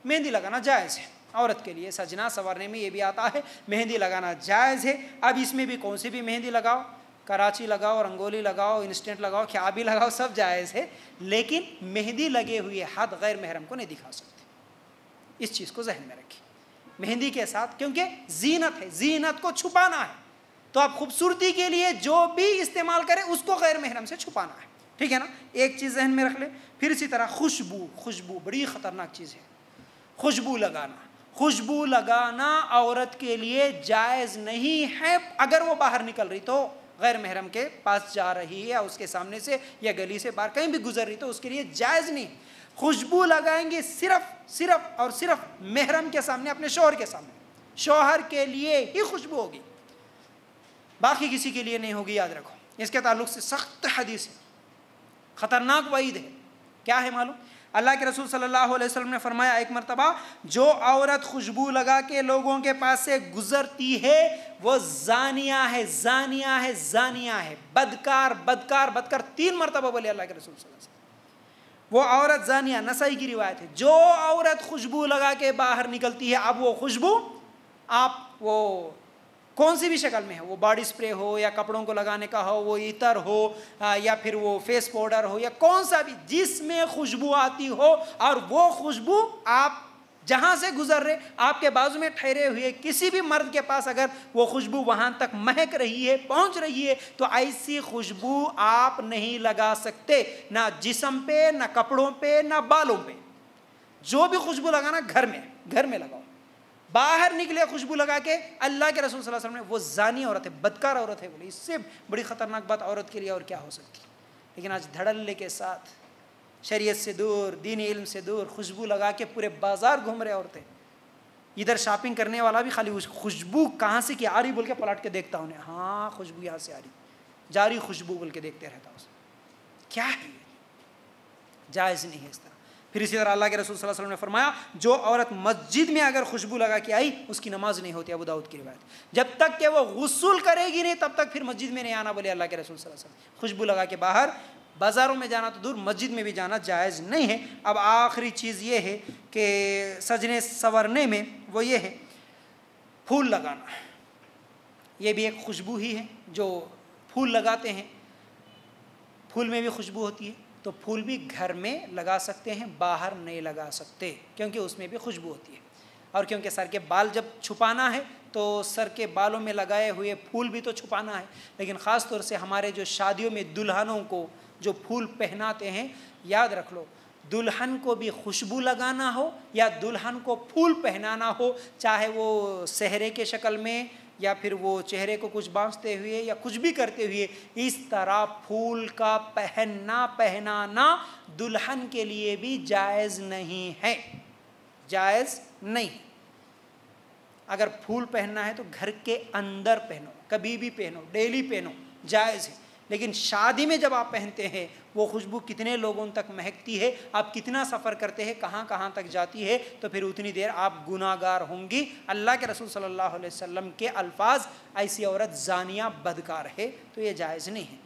मेहंदी लगाना जायज़ है औरत के लिए, सजना संवरने में ये भी आता है, मेहंदी लगाना जायज़ है। अब इसमें भी कौन सी भी मेहंदी लगाओ, कराची लगाओ, रंगोली लगाओ, इंस्टेंट लगाओ, क्या भी लगाओ, सब जायज़ है, लेकिन मेहंदी लगे हुए हाथ गैर महरम को नहीं दिखा सकते। इस चीज़ को जहन में रखिए मेहंदी के साथ, क्योंकि जीनत है, जीनत को छुपाना है, तो आप खूबसूरती के लिए जो भी इस्तेमाल करें उसको गैर महरम से छुपाना है, ठीक है ना। एक चीज़ जहन में रख ले। फिर इसी तरह खुशबू बड़ी ख़तरनाक चीज़ है। खुशबू लगाना औरत के लिए जायज़ नहीं है। अगर वो बाहर निकल रही तो, गैर महरम के पास जा रही है या उसके सामने से या गली से बाहर कहीं भी गुजर रही, तो उसके लिए जायज़ नहीं। खुशबू लगाएंगे सिर्फ और सिर्फ महरम के सामने, अपने शौहर के सामने, शौहर के लिए ही खुशबू होगी, बाकी किसी के लिए नहीं होगी, याद रखो। इसके ताल्लुक से सख्त हदीस है, ख़तरनाक वईद है। क्या है मालूम? अल्लाह के रसूल सल्लल्लाहु अलैहि वसल्लम ने फरमाया एक मरतबा, जो औरत खुशबू लगा के लोगों के पास से गुजरती है वो ज़ानिया है, ज़ानिया है, ज़ानिया है, बदकार बदकार बदकार, 3 मरतबा बोले अल्लाह के रसूल सल्लल्लाहु अलैहि वसल्लम। वो औरत ज़ानिया, नसाई की रिवायत है। जो औरत खुशबू लगा के बाहर निकलती है, अब वो खुशबू आप वो कौन सी भी शक्ल में है, वो बॉडी स्प्रे हो या कपड़ों को लगाने का हो, वो इतर हो या फिर वो फेस पाउडर हो, या कौन सा भी जिसमें खुशबू आती हो, और वो खुशबू आप जहाँ से गुजर रहे, आपके बाजू में ठहरे हुए किसी भी मर्द के पास अगर वो खुशबू वहाँ तक महक रही है, पहुँच रही है, तो ऐसी खुशबू आप नहीं लगा सकते, ना जिस्म पे, ना कपड़ों पे, ना बालों पे। जो भी खुशबू लगाना घर में लगाओ। बाहर निकले खुशबू लगा के, अल्लाह के रसूल सल्लल्लाहु अलैहि वसल्लम ने, वो जानी औरत है, बदकार औरत है बोले। इससे बड़ी ख़तरनाक बात औरत के लिए और क्या हो सकती है। लेकिन आज धड़ल्ले के साथ, शरीयत से दूर, दीनी इल्म से दूर, खुशबू लगा के पूरे बाजार घूम रहे औरतें। इधर शॉपिंग करने वाला भी खाली खुशबू कहाँ से की आ रही बोल के पलट के देखता उन्हें, हाँ खुशबू यहाँ से आ रही, जारी खुशबू बोल के देखते रहता उसे। क्या है, जायज़ नहीं है इस तरह। फिर इसी तरह अल्लाह के रसूल सल्लल्लाहु अलैहि वसल्लम ने फरमाया, जो औरत मस्जिद में अगर खुशबू लगा के आई उसकी नमाज नहीं होती, अबू दाऊद की रिवायत। जब तक कि वो गुस्ल करेगी नहीं तब तक फिर मस्जिद में नहीं आना बोले अल्लाह के रसूल सल्लल्लाहु अलैहि वसल्लम। खुशबू लगा के बाहर बाज़ारों में जाना तो दूर, मस्जिद में भी जाना जायज़ नहीं है। अब आखिरी चीज़ ये है कि सजने संवरने में वो ये है फूल लगाना। ये भी एक खुशबू ही है। जो फूल लगाते हैं, फूल में भी खुशबू होती है, तो फूल भी घर में लगा सकते हैं, बाहर नहीं लगा सकते, क्योंकि उसमें भी खुशबू होती है। और क्योंकि सर के बाल जब छुपाना है तो सर के बालों में लगाए हुए फूल भी तो छुपाना है। लेकिन ख़ास तौर से हमारे जो शादियों में दुल्हनों को जो फूल पहनाते हैं, याद रख लो, दुल्हन को भी खुशबू लगाना हो या दुल्हन को फूल पहनाना हो, चाहे वो सेहरे के शक्ल में या फिर वो चेहरे को कुछ बांधते हुए या कुछ भी करते हुए, इस तरह फूल का पहनाना दुल्हन के लिए भी जायज़ नहीं है, जायज़ नहीं। अगर फूल पहनना है तो घर के अंदर पहनो, कभी भी पहनो, डेली पहनो, जायज़ है। लेकिन शादी में जब आप पहनते हैं, वो खुशबू कितने लोगों तक महकती है, आप कितना सफ़र करते हैं, कहाँ कहाँ तक जाती है, तो फिर उतनी देर आप गुनाहगार होंगी। अल्लाह के रसूल सल्लल्लाहु अलैहि वसल्लम के अल्फाज, ऐसी औरत ज़ानिया बदकार है, तो ये जायज़ नहीं है।